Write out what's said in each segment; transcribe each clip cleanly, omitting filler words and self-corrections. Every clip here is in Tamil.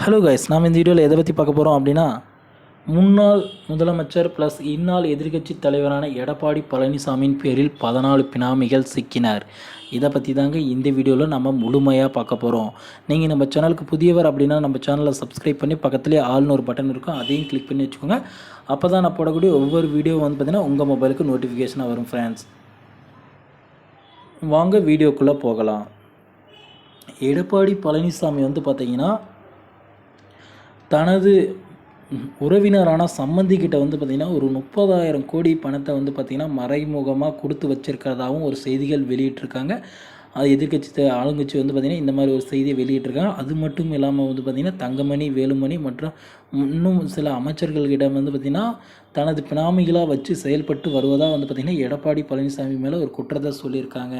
ஹலோ கைஸ், நாம் இந்த வீடியோவில் எதை பற்றி பார்க்க போகிறோம் அப்படின்னா, முன்னாள் முதலமைச்சர் ப்ளஸ் இந்நாள் எதிர்க்கட்சி தலைவரான எடப்பாடி பழனிசாமியின் பேரில் 14 பினாமிகள் சிக்கினார். இதை பற்றி தாங்க இந்த வீடியோவில் நம்ம முழுமையாக பார்க்க போகிறோம். நீங்கள் நம்ம சேனலுக்கு புதியவர் அப்படின்னா நம்ம சேனலை சப்ஸ்கிரைப் பண்ணி பக்கத்துலேயே ஆல்னு ஒரு பட்டன் இருக்கும், அதையும் கிளிக் பண்ணி வச்சுக்கோங்க. அப்போ தான் நான் போடக்கூடிய ஒவ்வொரு வீடியோ வந்து பார்த்திங்கன்னா உங்கள் மொபைலுக்கு நோட்டிஃபிகேஷனாக வரும் ஃப்ரெண்ட்ஸ். வாங்க வீடியோக்குள்ளே போகலாம். எடப்பாடி பழனிசாமி வந்து பார்த்திங்கன்னா தனது உறவினரான சம்மந்திக்கிட்ட வந்து பார்த்திங்கன்னா ஒரு 30,000 கோடி பணத்தை வந்து பார்த்திங்கன்னா மறைமுகமாக கொடுத்து வச்சிருக்கிறதாகவும் ஒரு செய்திகள் வெளியிட்டிருக்காங்க. அது எதிர்க்கட்சி ஆளுங்கட்சி வந்து பார்த்திங்கன்னா இந்த மாதிரி ஒரு செய்தியை வெளியிட்டிருக்காங்க. அது மட்டும் இல்லாமல் வந்து பார்த்திங்கன்னா தங்கமணி, வேலுமணி மற்றும் இன்னும் சில அமைச்சர்கள்கிட்ட வந்து பார்த்திங்கன்னா தனது பினாமிகளாக வச்சு செயல்பட்டு வருவதாக வந்து பார்த்திங்கன்னா எடப்பாடி பழனிசாமி மேலே ஒரு குற்றத்தை சொல்லியிருக்காங்க.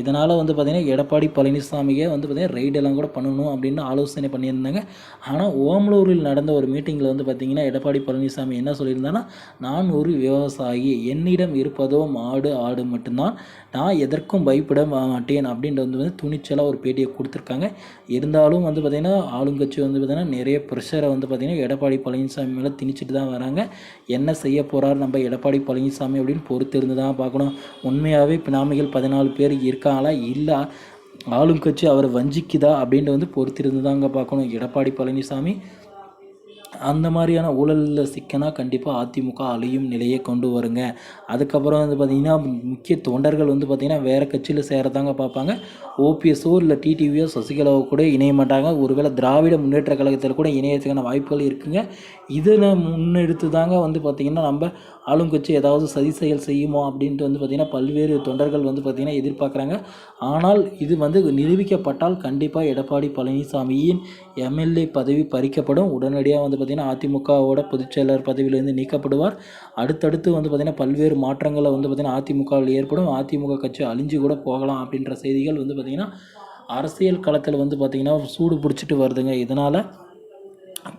இதனால் வந்து பார்த்திங்கன்னா எடப்பாடி பழனிசாமியே வந்து பார்த்திங்கன்னா ரெய்டெல்லாம் கூட பண்ணணும் அப்படின்னு ஆலோசனை பண்ணியிருந்தாங்க. ஆனால் ஓமலூரில் நடந்த ஒரு மீட்டிங்கில் வந்து பார்த்திங்கன்னா எடப்பாடி பழனிசாமி என்ன சொல்லியிருந்தாங்கன்னா, நான் ஒரு விவசாயி, என்னிடம் இருப்பதோ மாடு ஆடு மட்டும்தான், நான் எதற்கும் பயப்பட மாட்டேன் அப்படின்ட்டு வந்து துணிச்சலாக ஒரு பேட்டியை கொடுத்துருக்காங்க. இருந்தாலும் வந்து பார்த்திங்கன்னா ஆளுங்கட்சி வந்து பார்த்திங்கன்னா நிறைய ப்ரெஷரை வந்து பார்த்திங்கன்னா எடப்பாடி பழனிசாமி மேலே திணிச்சிட்டு தான் வராங்க. என்ன செய்ய போகிறார் நம்ம எடப்பாடி பழனிசாமி அப்படின்னு பொறுத்து இருந்து தான் பார்க்கணும். உண்மையாகவே பினாமிகள் 14 பேர் இருக்காங்களா, இல்லை ஆளுங்கட்சி அவரை வஞ்சிக்குதா அப்படின்ட்டு வந்து பொறுத்திருந்து தாங்க பார்க்கணும். எடப்பாடி பழனிசாமி அந்த மாதிரியான ஊழலில் சிக்கனா கண்டிப்பாக அதிமுக அழியும் நிலையை கொண்டு வருங்க. அதுக்கப்புறம் வந்து பார்த்திங்கன்னா முக்கிய தொண்டர்கள் வந்து பார்த்திங்கன்னா வேறு கட்சியில் சேரதாங்க பார்ப்பாங்க. ஓபிஎஸ்ஓ இல்லை டிடிவியோ சசிகலாவோ கூட இணைய மாட்டாங்க. ஒருவேளை திராவிட முன்னேற்ற கழகத்தில் கூட இணையத்துக்கான வாய்ப்புகள் இருக்குங்க. இதில் முன்னெடுத்து தாங்க வந்து பார்த்திங்கன்னா நம்ம ஆளுங்கட்சி ஏதாவது சதி செயல் செய்யுமோ அப்படின்ட்டு வந்து பார்த்திங்கன்னா பல்வேறு தொண்டர்கள் வந்து பார்த்திங்கன்னா எதிர்பார்க்குறாங்க. ஆனால் இது வந்து நிரூபிக்கப்பட்டால் கண்டிப்பாக எடப்பாடி பழனிசாமியின் எம்எல்ஏ பதவி பறிக்கப்படும். உடனடியாக வந்து பார்த்திங்கன்னா அதிமுகவோட பொதுச்செயலாளர் பதவியிலிருந்து நீக்கப்படுவார். அடுத்தடுத்து வந்து பார்த்திங்கன்னா பல்வேறு மாற்றங்களை வந்து பார்த்திங்கன்னா அதிமுகவில் ஏற்படும். அதிமுக கட்சி அழிஞ்சு கூட போகலாம் அப்படின்ற செய்திகள் வந்து பார்த்திங்கன்னா அரசியல் களத்தில் வந்து பார்த்திங்கன்னா சூடு பிடிச்சிட்டு வருதுங்க. இதனால்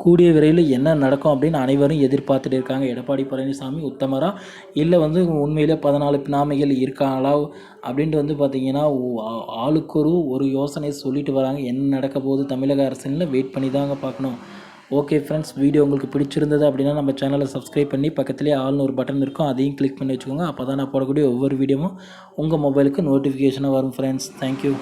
கூடிய விரைவில் என்ன நடக்கும் அப்படின்னு அனைவரும் எதிர்பார்த்துட்டு இருக்காங்க. எடப்பாடி பழனிசாமி உத்தமரா, இல்லை வந்து உண்மையிலே 14 பினாமிகள் இருக்காங்களா அப்படின்ட்டு வந்து பார்த்திங்கன்னா ஆளுக்கு ஒரு யோசனை சொல்லிட்டு வராங்க. என்ன நடக்க போகுது தமிழக அரசியலில் வெயிட் பண்ணி தாங்க பார்க்கணும். ஓகே ஃப்ரெண்ட்ஸ், வீடியோ உங்களுக்கு பிடிச்சிருந்தது அப்படின்னா நம்ம சேனலை சப்ஸ்கிரைப் பண்ணி பக்கத்துலேயே ஆல்னு ஒரு பட்டன் இருக்கும், அதையும் கிளிக் பண்ணி வச்சுக்கோங்க. அப்போ தான் நான் போடக்கூடிய ஒவ்வொரு வீடியோவும் உங்கள் மொபைலுக்கு நோட்டிஃபிகேஷனாக வரும் ஃப்ரெண்ட்ஸ். தேங்க்யூ.